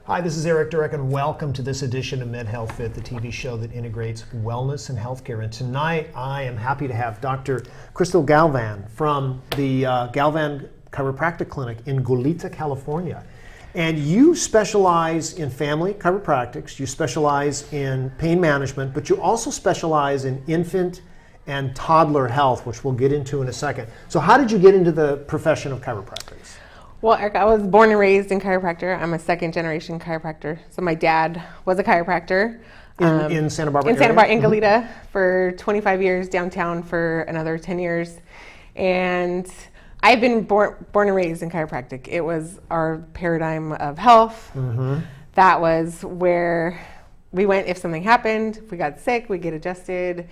Hi, this is Eric Durek, and welcome to this edition of Med Health Fit, the TV show that integrates wellness and healthcare. And tonight, I am happy to have Dr. Crystal Galvan from the Galvan Chiropractic Clinic in Goleta, California. And you specialize in family chiropractics, you specialize in pain management, but you also specialize in infant and toddler health, which we'll get into in a second. So how did you get into the profession of chiropractics? Well, Eric, I was born and raised in chiropractor. I'm a second generation chiropractor. So my dad was a chiropractor. In Santa Barbara in Santa Barbara, in Goleta, for 25 years, downtown for another 10 years. And I've been born and raised in chiropractic. It was our paradigm of health. That was where we went if something happened. If we got sick, we'd get adjusted.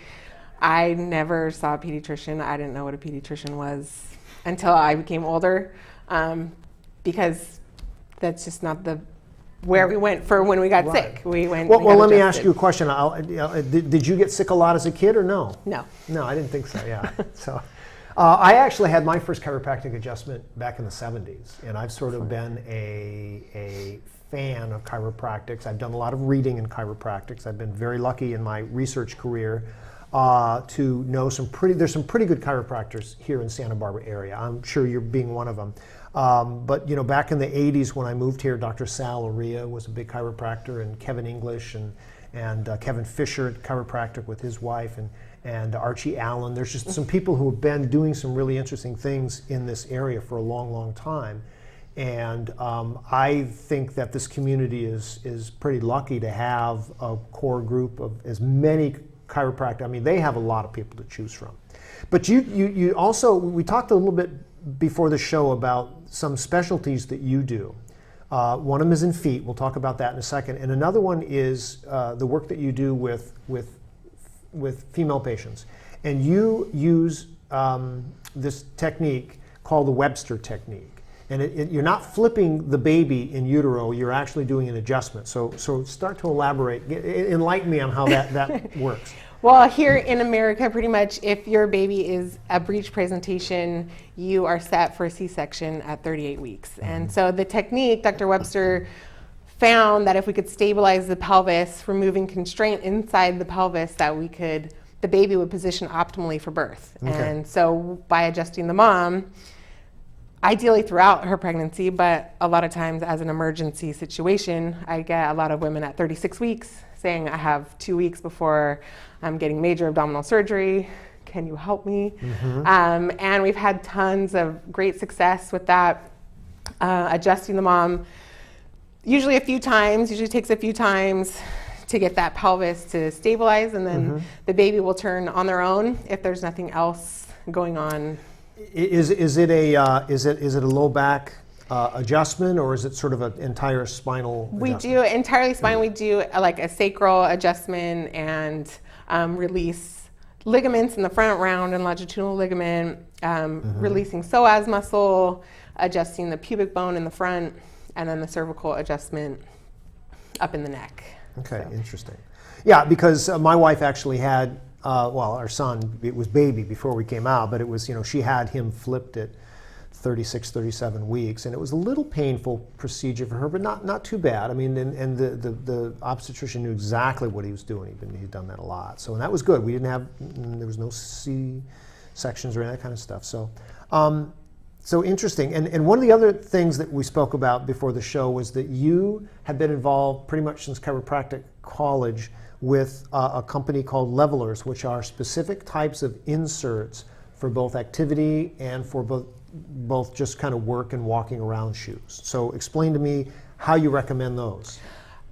I never saw a pediatrician. I didn't know what a pediatrician was until I became older. Because that's just not where we went for when we got sick. We went. Well, let me ask you a question. Did you get sick a lot as a kid or no? No. No, I didn't think so. Yeah. So, I actually had my first chiropractic adjustment back in the 70s, and I've sort of been a fan of chiropractics. I've done a lot of reading in chiropractics. I've been very lucky in my research career to know there's some pretty good chiropractors here in Santa Barbara area. I'm sure you're being one of them. But you know, back in the 80s when I moved here, Dr. Sal Aria was a big chiropractor, and Kevin English and Kevin Fisher, chiropractic with his wife, and Archie Allen. There's just some people who have been doing some really interesting things in this area for a long, long time. And I think that this community is pretty lucky to have a core group of as many chiropractic. I mean, they have a lot of people to choose from. But you also, we talked a little bit before the show about some specialties that you do. One of them is in feet. We'll talk about that in a second. And another one is the work that you do with female patients. And you use this technique called the Webster technique. And you're not flipping the baby in utero, you're actually doing an adjustment. So start to elaborate, enlighten me on how that works. Well, here in America, pretty much, if your baby is a breech presentation, you are set for a C-section at 38 weeks. And so the technique, Dr. Webster found that if we could stabilize the pelvis, removing constraint inside the pelvis, that the baby would position optimally for birth. Okay. And so by adjusting the mom, ideally throughout her pregnancy, but a lot of times as an emergency situation, I get a lot of women at 36 weeks saying, I have 2 weeks before I'm getting major abdominal surgery. Can you help me? And we've had tons of great success with that, adjusting the mom. Usually takes a few times to get that pelvis to stabilize, and then the baby will turn on their own if there's nothing else going on. Is it a low back adjustment, or is it sort of an entire spinal adjustment? We do entirely spine. We do like a sacral adjustment and release ligaments in the front, round and longitudinal ligament, releasing psoas muscle, adjusting the pubic bone in the front, and then the cervical adjustment up in the neck. Okay, so. Interesting. Yeah, because my wife actually had our son, it was baby before we came out, but it was, she had him flipped at 36, 37 weeks, and it was a little painful procedure for her, but not too bad. I mean, and the obstetrician knew exactly what he was doing. He'd done that a lot. So, and that was good. There was no C-sections or any of that kind of stuff. So, so interesting. And one of the other things that we spoke about before the show was that you had been involved pretty much since chiropractic college with a company called Levelers, which are specific types of inserts for both activity and for both just kind of work and walking around shoes. So explain to me how you recommend those.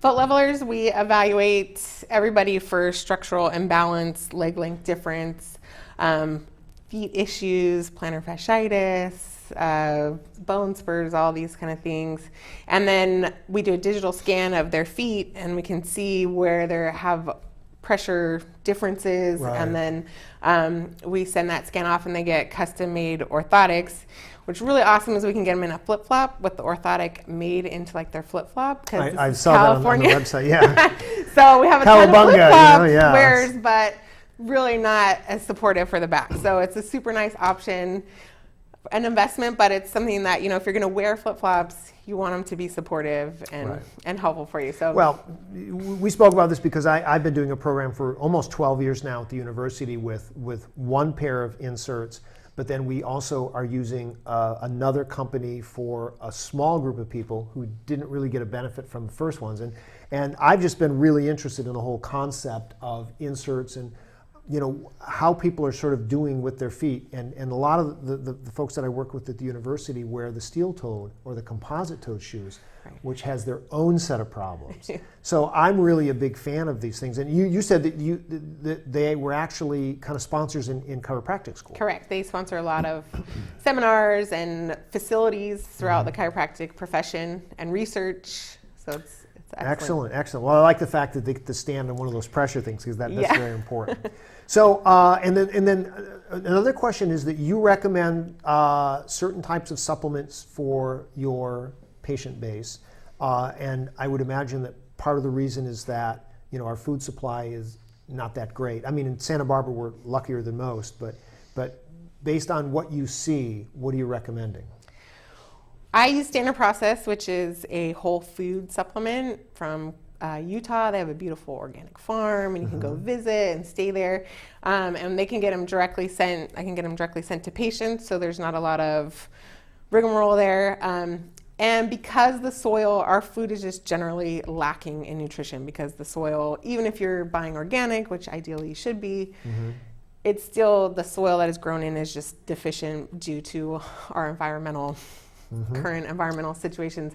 Foot Levelers, we evaluate everybody for structural imbalance, leg length difference, feet issues, plantar fasciitis, bone spurs, all these kind of things. And then we do a digital scan of their feet, and we can see where they have pressure differences. Right. And then we send that scan off, and they get custom-made orthotics. What's really awesome is we can get them in a flip-flop with the orthotic made into like their flip-flop. I saw California. That on the website, yeah. So we have a ton of flip-flop wearers, but really not as supportive for the back. So it's a super nice option. an investment, but it's something that, if you're going to wear flip-flops, you want them to be supportive and helpful for you. So, well, we spoke about this because I've been doing a program for almost 12 years now at the university with one pair of inserts, but then we also are using another company for a small group of people who didn't really get a benefit from the first ones. And I've just been really interested in the whole concept of inserts and how people are sort of doing with their feet. And a lot of the folks that I work with at the university wear the steel-toed or the composite-toed shoes, which has their own set of problems. So I'm really a big fan of these things. And you said that they were actually kind of sponsors in chiropractic school. Correct. They sponsor a lot of seminars and facilities throughout the chiropractic profession and research. So it's excellent. Excellent. Well, I like the fact that they get to stand on one of those pressure things because that's very important. So, and then another question is that you recommend certain types of supplements for your patient base, and I would imagine that part of the reason is that our food supply is not that great. I mean, in Santa Barbara we're luckier than most, but based on what you see, what are you recommending? I use Standard Process, which is a whole food supplement from Utah. They have a beautiful organic farm, and you can go visit and stay there. And they can get them directly sent. I can get them directly sent to patients, so there's not a lot of rigmarole there. And because the soil, our food is just generally lacking in nutrition because the soil, even if you're buying organic, which ideally you should be, it's still the soil that is grown in is just deficient due to our current environmental situations.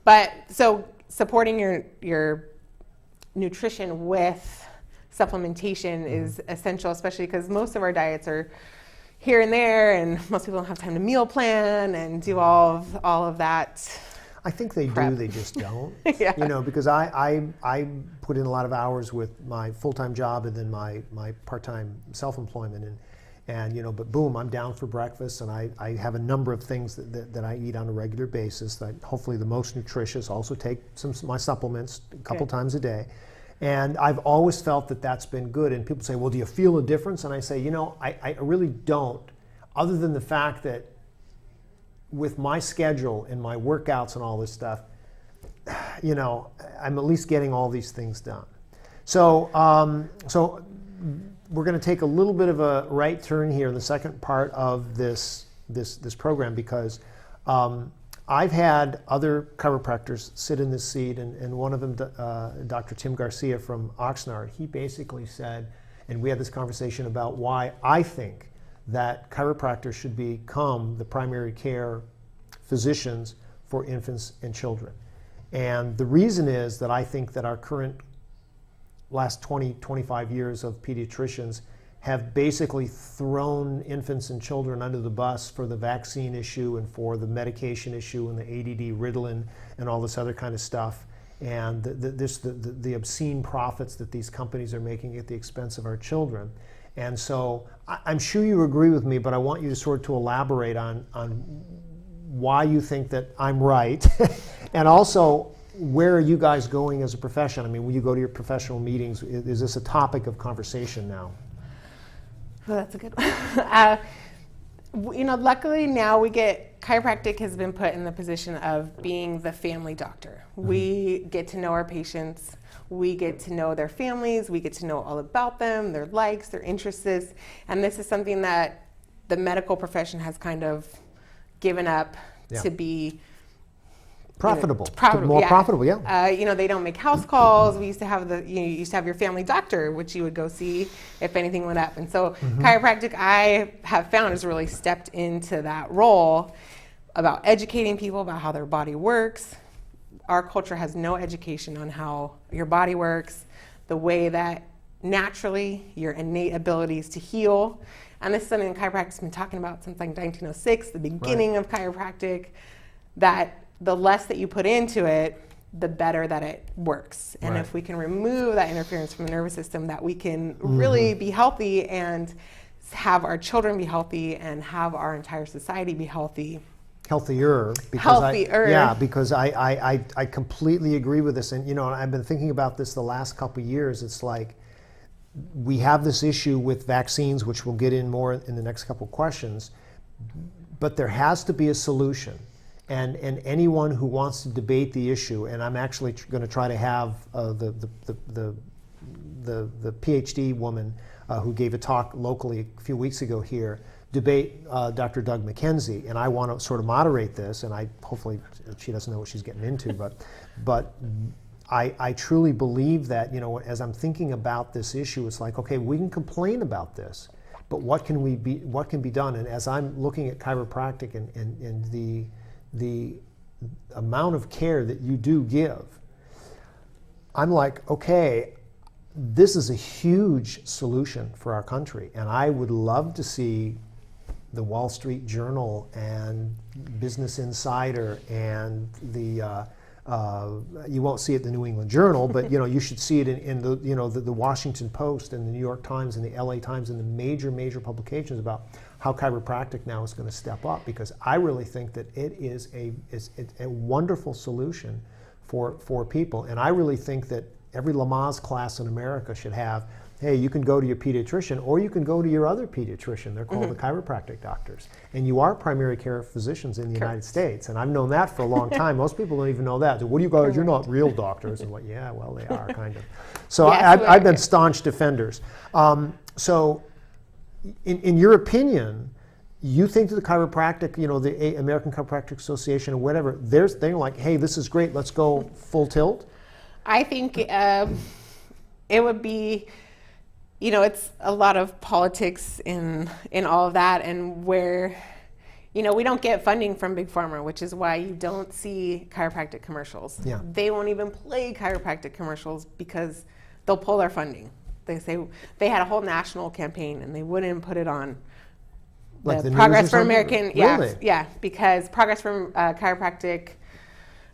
But so supporting your nutrition with supplementation is essential, especially because most of our diets are here and there, and most people don't have time to meal plan and do all of that. I think they prep. do, they just don't. Yeah. Because I put in a lot of hours with my full-time job and then my part-time self-employment, and but boom, I'm down for breakfast, and I have a number of things that I eat on a regular basis, that hopefully the most nutritious. Also take my supplements a couple times a day. And I've always felt that that's been good. And people say, well, do you feel a difference? And I say, I really don't, other than the fact that with my schedule and my workouts and all this stuff, I'm at least getting all these things done. So, we're going to take a little bit of a right turn here in the second part of this program, because I've had other chiropractors sit in this seat, and one of them, Dr. Tim Garcia from Oxnard, he basically said, and we had this conversation about why I think that chiropractors should become the primary care physicians for infants and children. And the reason is that I think that our current last 20, 25 years of pediatricians have basically thrown infants and children under the bus for the vaccine issue and for the medication issue and the ADD Ritalin and all this other kind of stuff, and the obscene profits that these companies are making at the expense of our children. And so I'm sure you agree with me, but I want you to sort of to elaborate on why you think that I'm right, and also where are you guys going as a profession? I mean, when you go to your professional meetings, is this a topic of conversation now? Well, that's a good one. Luckily now chiropractic has been put in the position of being the family doctor. We get to know our patients. We get to know their families. We get to know all about them, their likes, their interests. And this is something that the medical profession has kind of given up to be profitable. More profitable, yeah. They don't make house calls. We used to have you used to have your family doctor, which you would go see if anything went up. And so chiropractic, I have found, has really stepped into that role about educating people about how their body works. Our culture has no education on how your body works, the way that naturally your innate abilities to heal. And this is something chiropractic has been talking about since like 1906, the beginning of chiropractic, that the less that you put into it, the better that it works. And if we can remove that interference from the nervous system, that we can really be healthy and have our children be healthy and have our entire society be healthy. Healthier. Because I completely agree with this. And, I've been thinking about this the last couple of years. It's like we have this issue with vaccines, which we'll get in more in the next couple of questions. but there has to be a solution. And anyone who wants to debate the issue, and I'm actually going to try to have the PhD woman who gave a talk locally a few weeks ago here, debate Dr. Doug McKenzie, and I want to sort of moderate this, and hopefully she doesn't know what she's getting into, but I truly believe that, as I'm thinking about this issue, it's like, okay, we can complain about this, but what can be done? And as I'm looking at chiropractic and the amount of care that you do give, I'm like, okay, this is a huge solution for our country, and I would love to see the Wall Street Journal and Business Insider and you won't see it in the New England Journal, but you should see it in the Washington Post and the New York Times and the LA Times and the major publications about how chiropractic now is going to step up, because I really think that it is a wonderful solution for people, and I really think that every Lamaze class in America should have, hey, you can go to your pediatrician or you can go to your other pediatrician. They're called the chiropractic doctors. And you are primary care physicians in the United States. And I've known that for a long time. Most people don't even know that. So, what do you guys, you're not real doctors. And what? Yeah, well, they are kind of. So yes, I've been staunch defenders. So in your opinion, you think that the chiropractic, the American Chiropractic Association or whatever, they're like, hey, this is great, let's go full tilt? I think it would be, it's a lot of politics in all of that, and where, we don't get funding from Big Pharma, which is why you don't see chiropractic commercials. Yeah. They won't even play chiropractic commercials because they'll pull their funding. They say they had a whole national campaign and they wouldn't put it on. Like the Progress news or for something? American, Really? yeah, because Progress for Chiropractic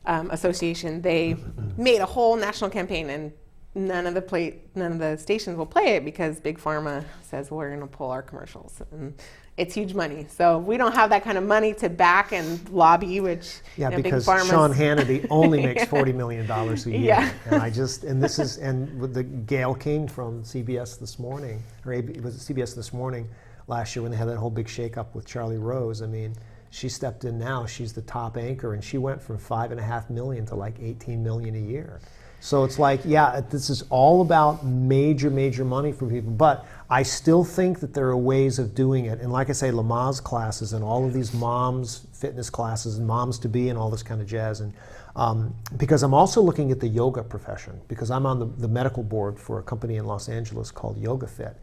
Association, they made a whole national campaign, and none of the stations will play it because Big Pharma says, well, we're going to pull our commercials, and it's huge money. So we don't have that kind of money to back and lobby, which because Big Pharma's Sean Hannity only makes $40 million a year. Yeah. And with the Gail King from CBS This Morning, or was it CBS This Morning last year when they had that whole big shakeup with Charlie Rose? I mean, she stepped in now. She's the top anchor, and she went from $5.5 million to like $18 million a year. So it's like, yeah, this is all about major money for people. But I still think that there are ways of doing it. And like I say, Lamaze classes and all of these moms fitness classes and moms to be and all this kind of jazz. And because I'm also looking at the yoga profession, because I'm on the medical board for a company in Los Angeles called Yoga Fit.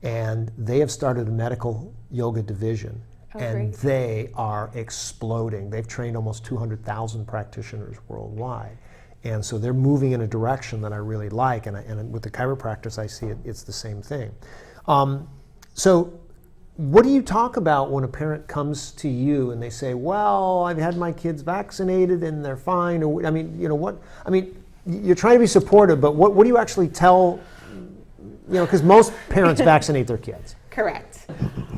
And they have started a medical yoga division. And great. They are exploding. They've trained almost 200,000 practitioners worldwide. And so they're moving in a direction that I really like. And with the chiropractors, I see it's the same thing. So what do you talk about when a parent comes to you and they say, well, I've had my kids vaccinated and they're fine? Or, you're trying to be supportive, but what do you actually tell, because most parents vaccinate their kids. Correct.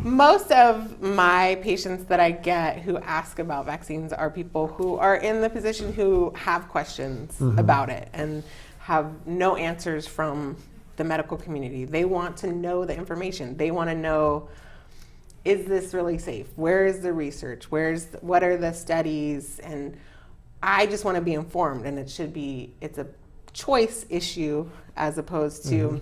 Most of my patients that I get who ask about vaccines are people who are in the position who have questions about it and have no answers from the medical community. They want to know the information. They want to know, is this really safe? Where is the research? What are the studies? And I just want to be informed, and it's a choice issue as opposed to,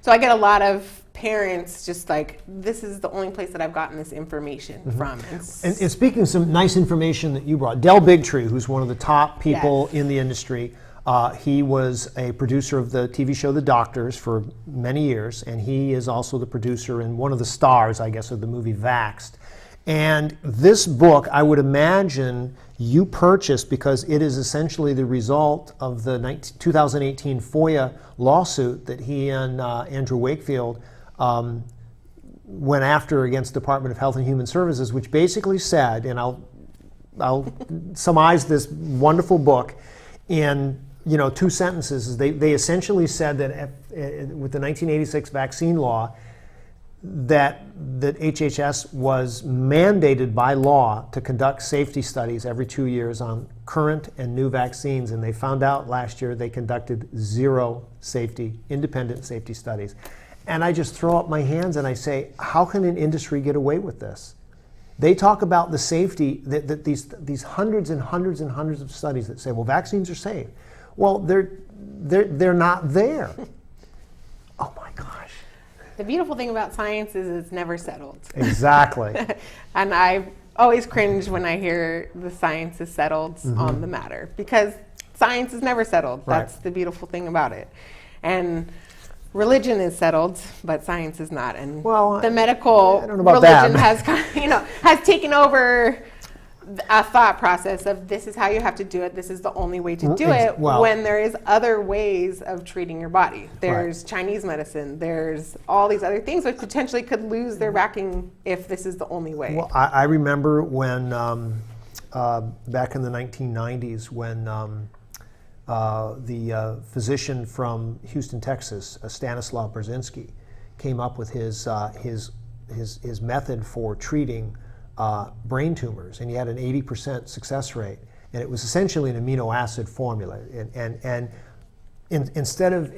so I get a lot of parents just like, this is the only place that I've gotten this information from. And speaking of some nice information that you brought, Del Bigtree, who's one of the top people in the industry, he was a producer of the TV show The Doctors for many years, and he is also the producer and one of the stars, I guess, of the movie Vaxxed. And this book, I would imagine you purchased because it is essentially the result of the 2018 FOIA lawsuit that he and Andrew Wakefield went after against the Department of Health and Human Services, which basically said, and I'll surmise this wonderful book in 2 sentences. Is they essentially said that with the 1986 vaccine law, that HHS was mandated by law to conduct safety studies every 2 years on current and new vaccines, and they found out last year they conducted 0 independent safety studies. And I just throw up my hands and I say, how can an industry get away with this? They talk about the safety, that these hundreds and hundreds and hundreds of studies that say, well, vaccines are safe. Well, they're not there. Oh my gosh. The beautiful thing about science is it's never settled. Exactly. And I always cringe when I hear the science is settled on the matter, because science is never settled. Right. That's the beautiful thing about it. And religion is settled, but science is not. And the medical I don't know about religion that. has taken over a thought process of this is how you have to do it. This is the only way to do it. When there is other ways of treating your body. There's Chinese medicine. There's all these other things which potentially could lose their backing if this is the only way. Well, I remember when back in the 1990s when the physician from Houston, Texas, Stanislaw Brzezinski, came up with his method for treating brain tumors, and he had an 80% success rate, and it was essentially an amino acid formula. And instead of,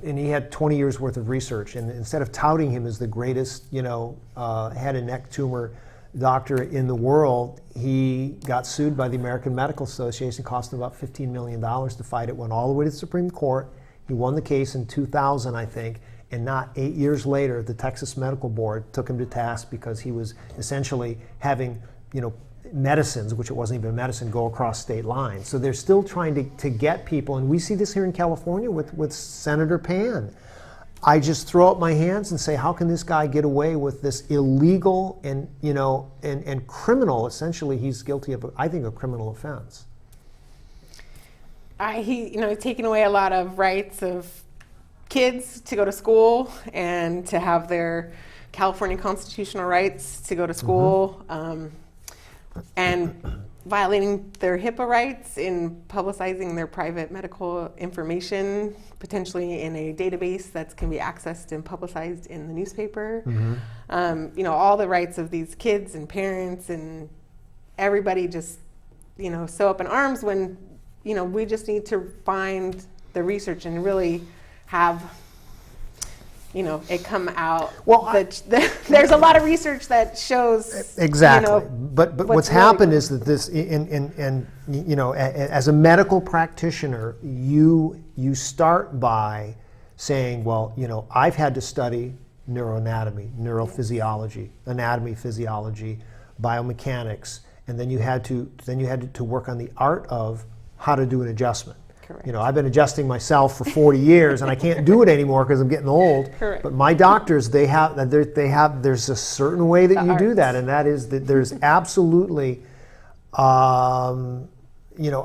and he had 20 years worth of research, and instead of touting him as the greatest, head and neck tumor doctor in the world, he got sued by the American Medical Association. It cost him about $15 million to fight it. Went all the way to the Supreme Court. He won the case in 2000, I think. And not 8 years later, the Texas Medical Board took him to task because he was essentially having, medicines, which it wasn't even medicine, go across state lines. So they're still trying to get people, and we see this here in California with Senator Pan. I just throw up my hands and say, how can this guy get away with this illegal and criminal? Essentially, he's guilty of, I think, a criminal offense. He's taken away a lot of rights of kids to go to school and to have their California constitutional rights to go to school, and violating their HIPAA rights in publicizing their private medical information, potentially in a database that can be accessed and publicized in the newspaper. All the rights of these kids and parents and everybody just, so up in arms when, we just need to find the research and really have it come out. Well, there's a lot of research that shows exactly. But what's really happened is that this, as a medical practitioner, you start by saying, well, I've had to study neuroanatomy, neurophysiology, anatomy, physiology, biomechanics, and then you had to work on the art of how to do an adjustment. Correct. I've been adjusting myself for 40 years, and I can't do it anymore because I'm getting old. Correct. But my doctors, there's a certain way that you do that, and that is that there's absolutely, a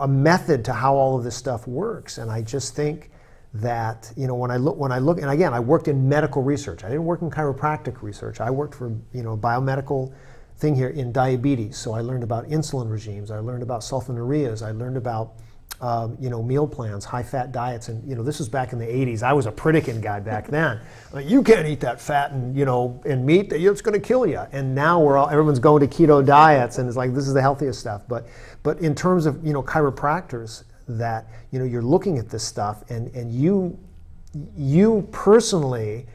method to how all of this stuff works. And I just think that, when I look, and again, I worked in medical research. I didn't work in chiropractic research. I worked for, biomedical thing here in diabetes. So I learned about insulin regimes. I learned about sulfonylureas. I learned about meal plans, high-fat diets, and this was back in the 80s. I was a Pritikin guy back then. You can't eat that fat and and meat; it's going to kill you. And now everyone's going to keto diets, and it's like this is the healthiest stuff. But in terms of chiropractors, that you're looking at this stuff, and you personally,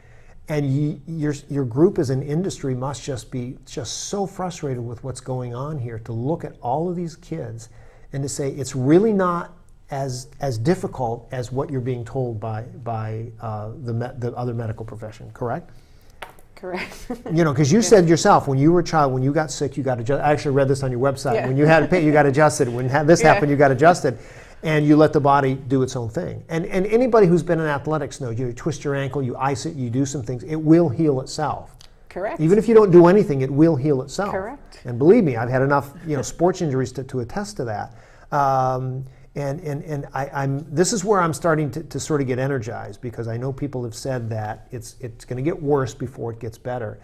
and your group as an industry must just be so frustrated with what's going on here to look at all of these kids and to say it's really not as difficult as what you're being told by the other medical profession, correct? Correct. Because you said yourself, when you were a child, when you got sick, you got adjusted. I actually read this on your website. Yeah. When you had pain, you got adjusted. When this happened, you got adjusted. And you let the body do its own thing. And anybody who's been in athletics knows, you twist your ankle, you ice it, you do some things, it will heal itself. Correct. Even if you don't do anything, it will heal itself. Correct. And believe me, I've had enough sports injuries to attest to that. This is where I'm starting to sort of get energized, because I know people have said that it's going to get worse before it gets better.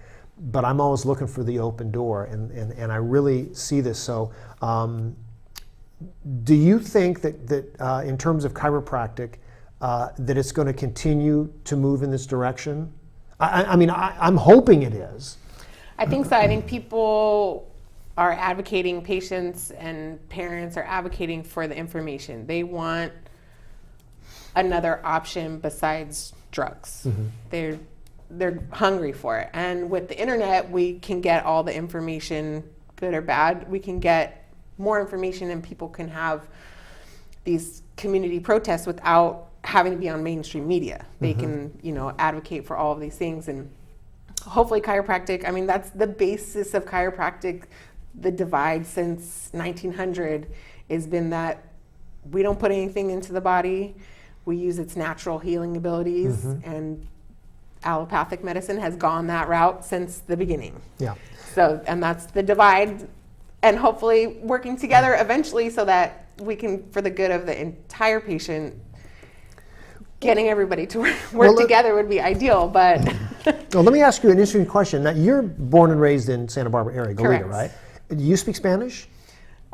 But I'm always looking for the open door, and I really see this. So do you think that in terms of chiropractic, that it's going to continue to move in this direction? I'm hoping it is. I think so. I think people are advocating, patients and parents are advocating for the information. They want another option besides drugs. They're hungry for it. And with the internet, we can get all the information good or bad, we can get more information and people can have these community protests without having to be on mainstream media. They can, advocate for all of these things. And hopefully chiropractic, I mean, that's the basis of chiropractic. The divide since 1900 has been that we don't put anything into the body. We use its natural healing abilities, and allopathic medicine has gone that route since the beginning. Yeah. So, and that's the divide, and hopefully working together eventually so that we can, for the good of the entire patient, getting everybody to work together would be ideal, but. Well, let me ask you an interesting question. Now, you're born and raised in Santa Barbara area, Goleta, Correct. right? Do you speak Spanish?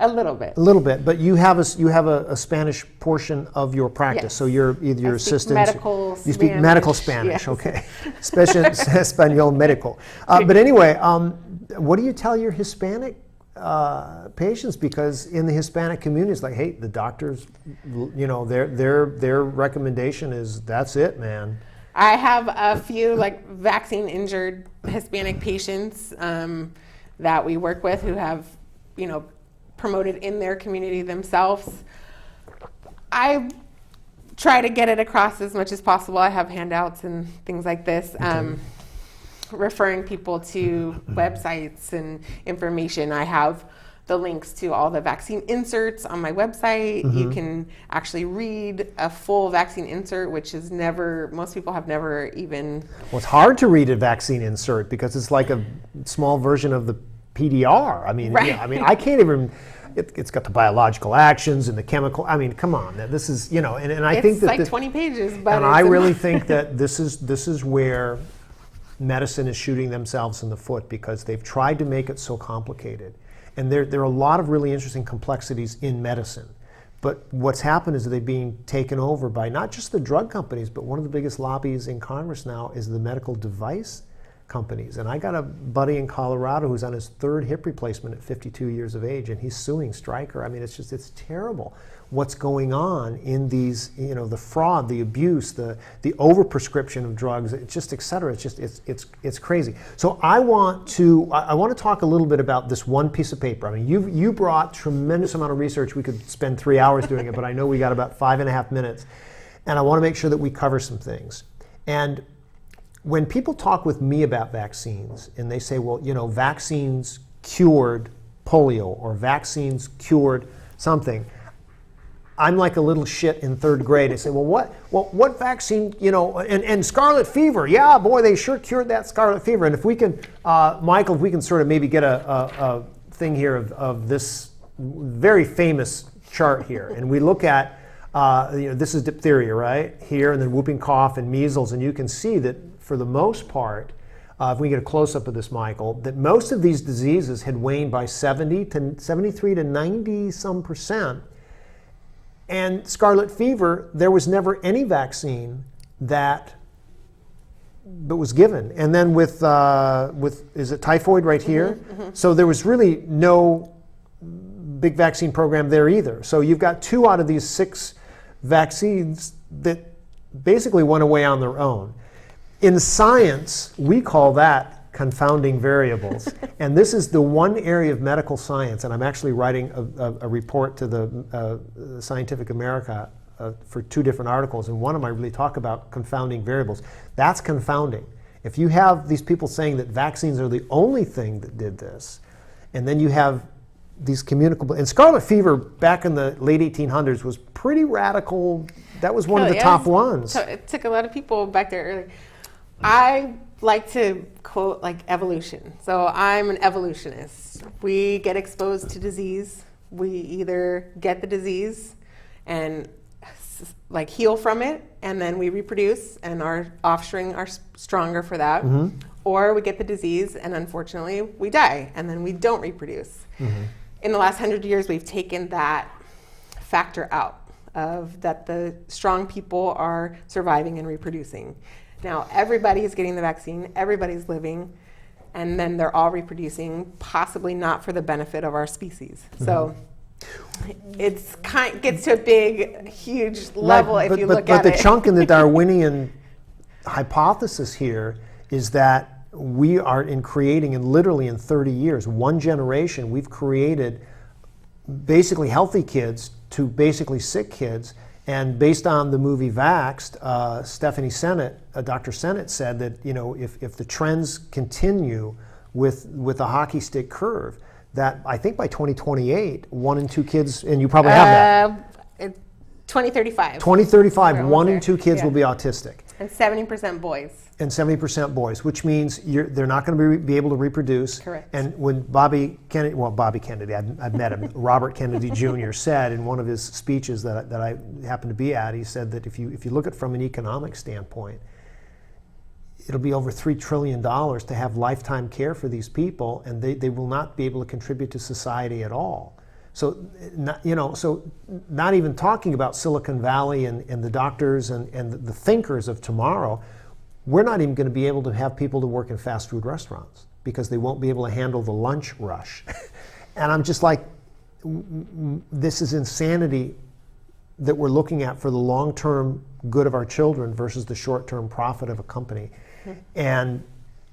A little bit. A little bit, but you have a Spanish portion of your practice. Yes. So you're either your assistant. Medical You speak Spanish, medical Spanish, yes. okay. Español medical. But anyway, what do you tell your Hispanic patients? Because in the Hispanic community, it's like, hey, the doctors, their recommendation is that's it, man. I have a few vaccine injured Hispanic patients that we work with who have, promoted in their community themselves. I try to get it across as much as possible. I have handouts and things like this, referring people to websites and information. I have the links to all the vaccine inserts on my website. You can actually read a full vaccine insert, which is most people have never even. Well, it's hard to read a vaccine insert because it's like a small version of the PDR. I mean, Right. I can't even. It's got the biological actions and the chemical. I mean, come on. This is, and I think that it's like 20 pages, but and I really think that this is where medicine is shooting themselves in the foot because they've tried to make it so complicated. And there are a lot of really interesting complexities in medicine. But what's happened is they're being taken over by not just the drug companies, but one of the biggest lobbies in Congress now is the medical device companies. And I got a buddy in Colorado who's on his third hip replacement at 52 years of age, and he's suing Stryker. I mean, it's terrible what's going on in these, the fraud, the abuse, the overprescription of drugs, it's just, et cetera. It's crazy. So I want to talk a little bit about this one piece of paper. I mean, you brought tremendous amount of research. We could spend 3 hours doing it, but I know we got about 5.5 minutes, and I want to make sure that we cover some things. And when people talk with me about vaccines and they say, well, vaccines cured polio or vaccines cured something, I'm like a little shit in third grade. I say, well, what vaccine, and scarlet fever, yeah, boy, they sure cured that scarlet fever. And if we can, Michael, if we can sort of maybe get a thing here of this very famous chart here, and we look at, this is diphtheria, right, here, and then whooping cough and measles, and you can see that for the most part, if we get a close-up of this, Michael, that most of these diseases had waned by 73 to 90-some%. And scarlet fever, there was never any vaccine that was given. And then with is it typhoid right here? So there was really no big vaccine program there either. So you've got 2 out of these 6 vaccines that basically went away on their own. In science, we call that confounding variables. And this is the one area of medical science, and I'm actually writing a report to the Scientific America for 2 different articles, and one of them I really talk about confounding variables. That's confounding. If you have these people saying that vaccines are the only thing that did this, and then you have these communicable, and scarlet fever back in the late 1800s was pretty radical. That was one of the top ones. So it took a lot of people back there early. I like to quote evolution. So I'm an evolutionist. We get exposed to disease. We either get the disease and heal from it, and then we reproduce, and our offspring are stronger for that. Or we get the disease, and unfortunately we die, and then we don't reproduce. In the last 100 years, we've taken that factor out of that the strong people are surviving and reproducing. Now, everybody is getting the vaccine, everybody's living, and then they're all reproducing, possibly not for the benefit of our species. So it gets to a big, huge level if you look at it. But the chunk in the Darwinian hypothesis here is that we are in creating, and literally in 30 years, one generation, we've created basically healthy kids to basically sick kids. And based on the movie Vaxxed, Stephanie Sennett, Dr. Sennett said that, you know, if the trends continue with a hockey stick curve, that I think by 2028, 1 in 2 kids, and you probably have that. 2035. 2035, 1 in there. 2 kids Yeah. will be autistic. And 70% boys. And 70% boys, which means they're not going to be able to reproduce. Correct. And when Bobby Kennedy, I've met him, Robert Kennedy Jr. said in one of his speeches that I happened to be at, he said that if you look at it from an economic standpoint, it'll be over $3 trillion to have lifetime care for these people, and they will not be able to contribute to society at all. So, not even talking about Silicon Valley and the doctors and the thinkers of tomorrow, we're not even going to be able to have people to work in fast food restaurants because they won't be able to handle the lunch rush. And I'm just like, this is insanity that we're looking at for the long-term good of our children versus the short-term profit of a company. And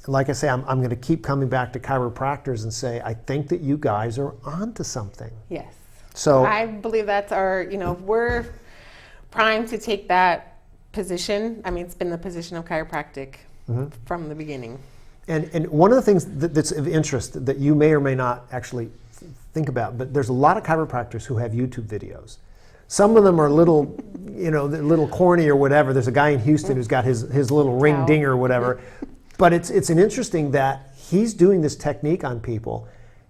like I say, I'm going to keep coming back to chiropractors and say, I think that you guys are onto something. Yes. So I believe that's we're primed to take that position. I mean, it's been the position of chiropractic from the beginning. And one of the things that's of interest that you may or may not actually think about, but there's a lot of chiropractors who have YouTube videos. Some of them are little, they're little corny or whatever. There's a guy in Houston who's got his little ring dinger or whatever. But it's an interesting that he's doing this technique on people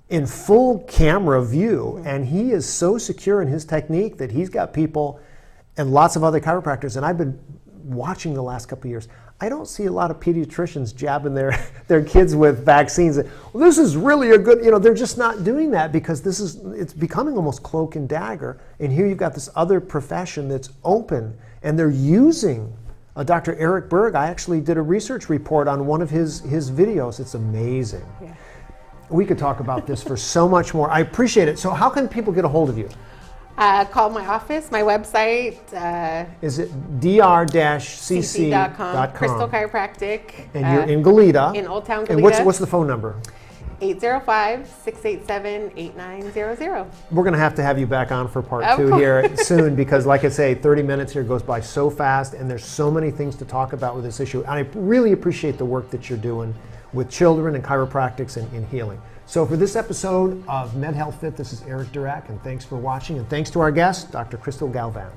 in full camera view, and he is so secure in his technique that he's got people and lots of other chiropractors. And I've been watching the last couple of years. I don't see a lot of pediatricians jabbing their kids with vaccines. Well, this is really a good, they're just not doing that because it's becoming almost cloak and dagger. And here you've got this other profession that's open, and they're using Dr. Eric Berg. I actually did a research report on one of his videos. It's amazing. Yeah. We could talk about this for so much more. I appreciate it. So how can people get a hold of you? Call my office, my website. Is it dr-cc.com? Crystal Chiropractic. And you're in Goleta. In Old Town Goleta. And what's the phone number? 805-687-8900. We're going to have you back on for part 2 here soon because, like I say, 30 minutes here goes by so fast, and there's so many things to talk about with this issue. And I really appreciate the work that you're doing with children and chiropractics and in healing. So for this episode of Med Health Fit, this is Eric Durack, and thanks for watching. And thanks to our guest, Dr. Crystal Galvan.